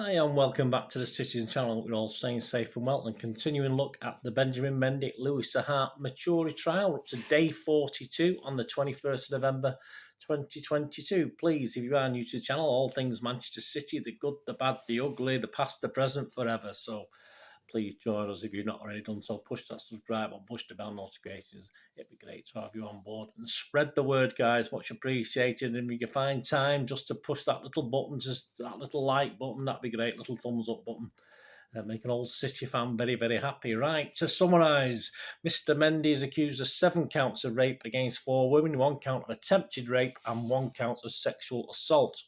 Hi, and welcome back to the Citizens channel. We're all staying safe and well and continuing look at the Benjamin Mendy Louis Saha Maturity trial. We're up to day 42 on the 21st of November 2022. Please, if you are new to the channel, all things Manchester City, the good, the bad, the ugly, the past, the present, forever. So please join us if you've not already done so. Push that subscribe or push the bell notifications. It'd be great to have you on board. And spread the word, guys. Much appreciated. And if you find time just to push that little button, just that little like button, that'd be great. Little thumbs up button. Make an old City fan very, very happy. Right, to summarise, Mr Mendy is accused of 7 counts of rape against 4 women, 1 count of attempted rape and 1 count of sexual assault.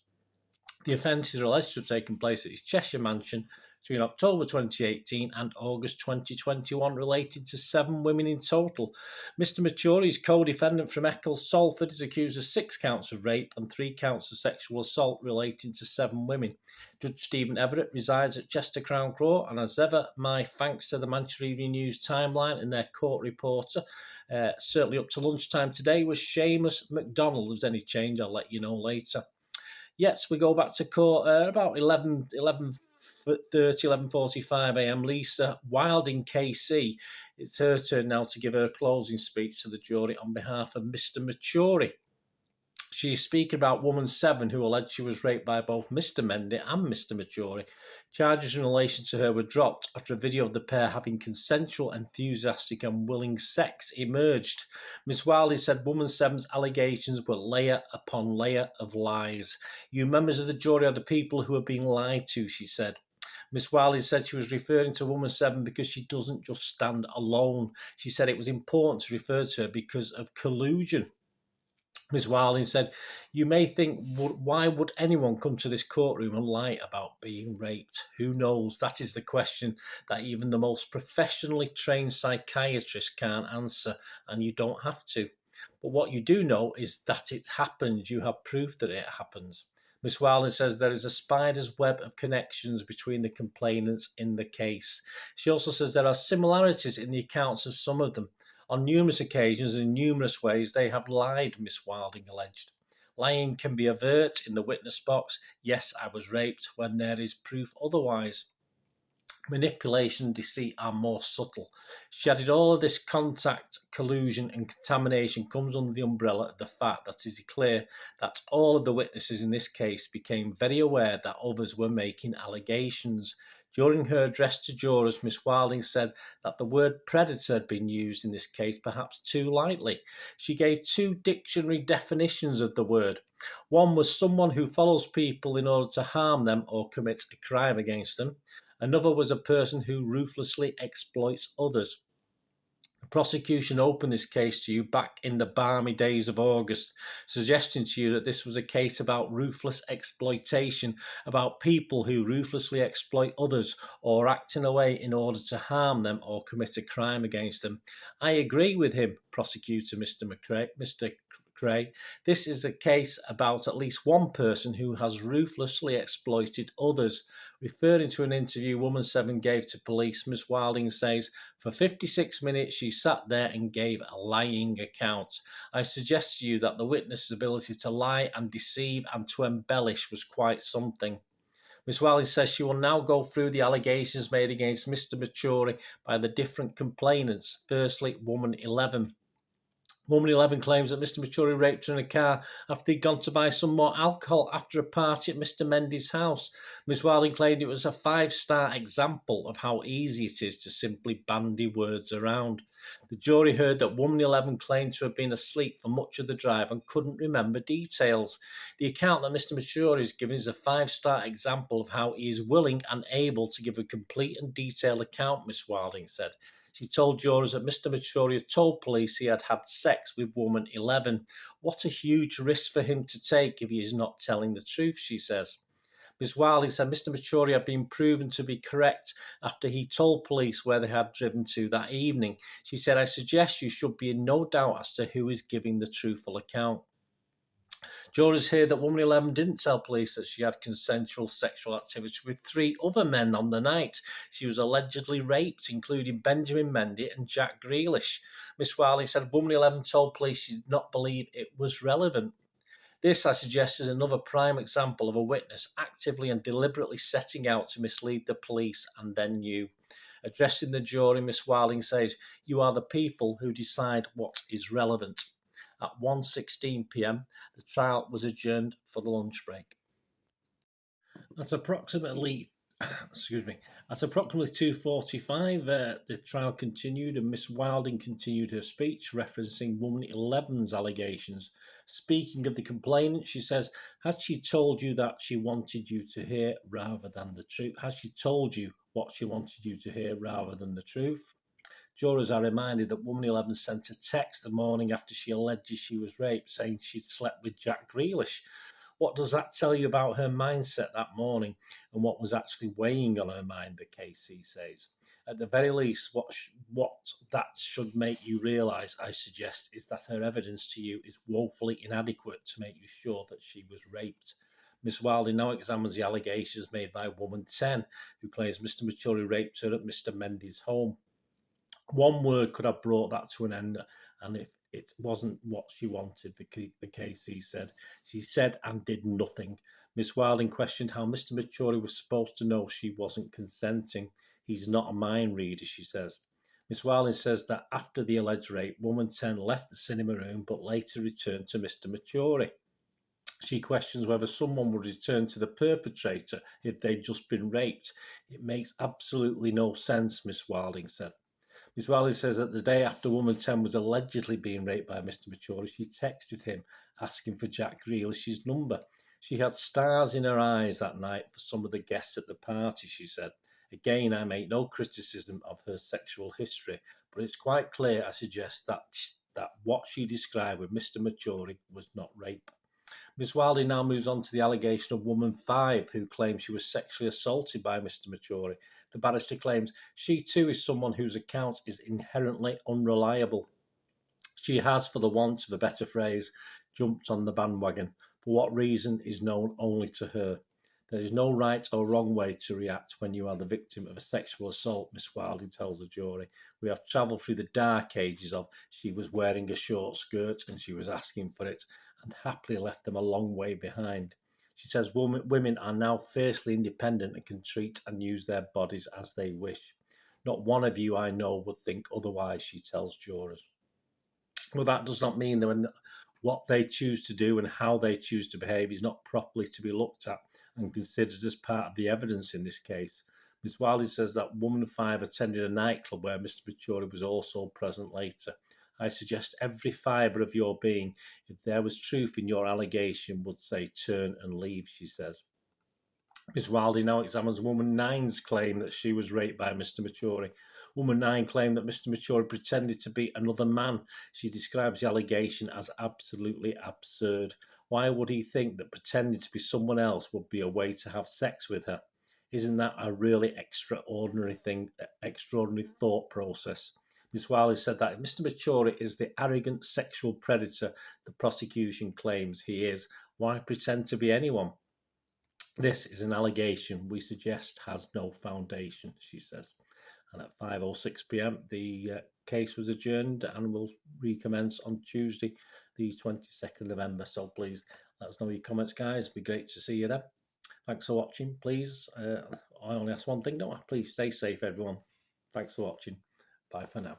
The offences are alleged to have taken place at his Cheshire mansion between October 2018 and August 2021, related to 7 women in total. Mr Maturi's co-defendant from Eccles, Salford, is accused of 6 counts of rape and 3 counts of sexual assault relating to 7 women. Judge Stephen Everett resides at Chester Crown Court, and as ever, my thanks to the Manchester Evening News Timeline and their court reporter. Certainly up to lunchtime today was Seamus McDonald. If there's any change, I'll let you know later. Yes, we go back to court about 11:45 a.m. Lisa Wilding KC, it's her turn now to give her closing speech to the jury on behalf of Mr Maturi. She is speaking about woman 7 who alleged she was raped by both Mr Mendy and Mr Maturi. Charges in relation to her were dropped after a video of the pair having consensual, enthusiastic and willing sex emerged. Ms Wiley said woman 7's allegations were layer upon layer of lies. You members of the jury are the people who are being lied to, she said. Miss Wiley said she was referring to woman 7 because she doesn't just stand alone. She said it was important to refer to her because of collusion. Ms Wilding said, you may think, why would anyone come to this courtroom and lie about being raped? Who knows? That is the question that even the most professionally trained psychiatrist can't answer, and you don't have to. But what you do know is that it happens. You have proof that it happens. Ms Wilding says there is a spider's web of connections between the complainants in the case. She also says there are similarities in the accounts of some of them. On numerous occasions and in numerous ways, they have lied, Miss Wilding alleged. Lying can be overt in the witness box, yes, I was raped, when there is proof otherwise. Manipulation and deceit are more subtle. She added all of this contact, collusion and contamination comes under the umbrella of the fact that it is clear that all of the witnesses in this case became very aware that others were making allegations. During her address to jurors, Miss Wilding said that the word predator had been used in this case perhaps too lightly. She gave 2 dictionary definitions of the word. One was someone who follows people in order to harm them or commit a crime against them. Another was a person who ruthlessly exploits others. The prosecution opened this case to you back in the balmy days of August, suggesting to you that this was a case about ruthless exploitation, about people who ruthlessly exploit others or act in a way in order to harm them or commit a crime against them. I agree with him, prosecutor Mr. Cray. This is a case about at least one person who has ruthlessly exploited others. Referring to an interview woman 7 gave to police, Ms Wilding says, for 56 minutes she sat there and gave a lying account. I suggest to you that the witness's ability to lie and deceive and to embellish was quite something. Ms Wilding says she will now go through the allegations made against Mr Maturi by the different complainants. Firstly, woman 11. Woman 11 claims that Mr Maturi raped her in a car after he'd gone to buy some more alcohol after a party at Mr Mendy's house. Ms Wilding claimed it was a 5-star example of how easy it is to simply bandy words around. The jury heard that woman 11 claimed to have been asleep for much of the drive and couldn't remember details. The account that Mr Maturi is giving is a 5-star example of how he is willing and able to give a complete and detailed account, Ms Wilding said. She told jurors that Mr Maturi had told police he had had sex with woman 11. What a huge risk for him to take if he is not telling the truth, she says. Ms Wiley said Mr Maturi had been proven to be correct after he told police where they had driven to that evening. She said, I suggest you should be in no doubt as to who is giving the truthful account. Jurors heard that woman 11 didn't tell police that she had consensual sexual activity with 3 other men on the night she was allegedly raped, including Benjamin Mendy and Jack Grealish. Miss Wiley said woman 11 told police she did not believe it was relevant. This, I suggest, is another prime example of a witness actively and deliberately setting out to mislead the police and then you. Addressing the jury, Miss Wilding says, "You are the people who decide what is relevant." At 1:16 p.m., the trial was adjourned for the lunch break. At approximately, excuse me, at approximately 2:45, the trial continued, and Miss Wilding continued her speech, referencing woman 11's allegations. Speaking of the complainant, she says, "Has she told you that she wanted you to hear rather than the truth? Has she told you what she wanted you to hear rather than the truth?" Jurors are reminded that woman 11 sent a text the morning after she alleges she was raped, saying she'd slept with Jack Grealish. What does that tell you about her mindset that morning and what was actually weighing on her mind, the KC says? At the very least, what that should make you realise, I suggest, is that her evidence to you is woefully inadequate to make you sure that she was raped. Miss Wilding now examines the allegations made by woman 10, who claims Mr. Maturi raped her at Mr. Mendy's home. One word could have brought that to an end, and if it wasn't what she wanted, the KC said. She said and did nothing. Miss Wilding questioned how Mr. Maturi was supposed to know she wasn't consenting. He's not a mind reader, she says. Miss Wilding says that after the alleged rape, woman 10 left the cinema room but later returned to Mr. Maturi. She questions whether someone would return to the perpetrator if they'd just been raped. It makes absolutely no sense, Miss Wilding said. Miss Wilding says that the day after woman 10 was allegedly being raped by Mr. Maturi, she texted him asking for Jack Grealish's number. She had stars in her eyes that night for some of the guests at the party, she said. Again, I make no criticism of her sexual history, but it's quite clear, I suggest, that what she described with Mr. Maturi was not rape. Miss Wilding now moves on to the allegation of woman 5, who claims she was sexually assaulted by Mr. Maturi. The barrister claims she too is someone whose account is inherently unreliable. She has, for the want of a better phrase, jumped on the bandwagon. For what reason is known only to her. There is no right or wrong way to react when you are the victim of a sexual assault, Miss Wilding tells the jury. We have travelled through the dark ages of she was wearing a short skirt and she was asking for it, and happily left them a long way behind. She says women are now fiercely independent and can treat and use their bodies as they wish. Not one of you I know would think otherwise, she tells jurors. Well, that does not mean that what they choose to do and how they choose to behave is not properly to be looked at and considered as part of the evidence in this case. Ms. Wilding says that woman 5 attended a nightclub where Mr. Maturi was also present later. I suggest every fibre of your being, if there was truth in your allegation, would say turn and leave, she says. Ms. Wilding now examines woman 9's claim that she was raped by Mr. Maturi. Woman 9 claimed that Mr. Maturi pretended to be another man. She describes the allegation as absolutely absurd. Why would he think that pretending to be someone else would be a way to have sex with her? Isn't that a really extraordinary thought process? Ms. Wiley said that if Mr. Maturi is the arrogant sexual predator the prosecution claims he is, why pretend to be anyone? This is an allegation we suggest has no foundation, she says. And at 5:06 p.m., the case was adjourned and will recommence on Tuesday, the 22nd of November. So please let us know your comments, guys. It'd be great to see you there. Thanks for watching. Please, I only ask one thing, don't I? Please stay safe, everyone. Thanks for watching. Bye for now.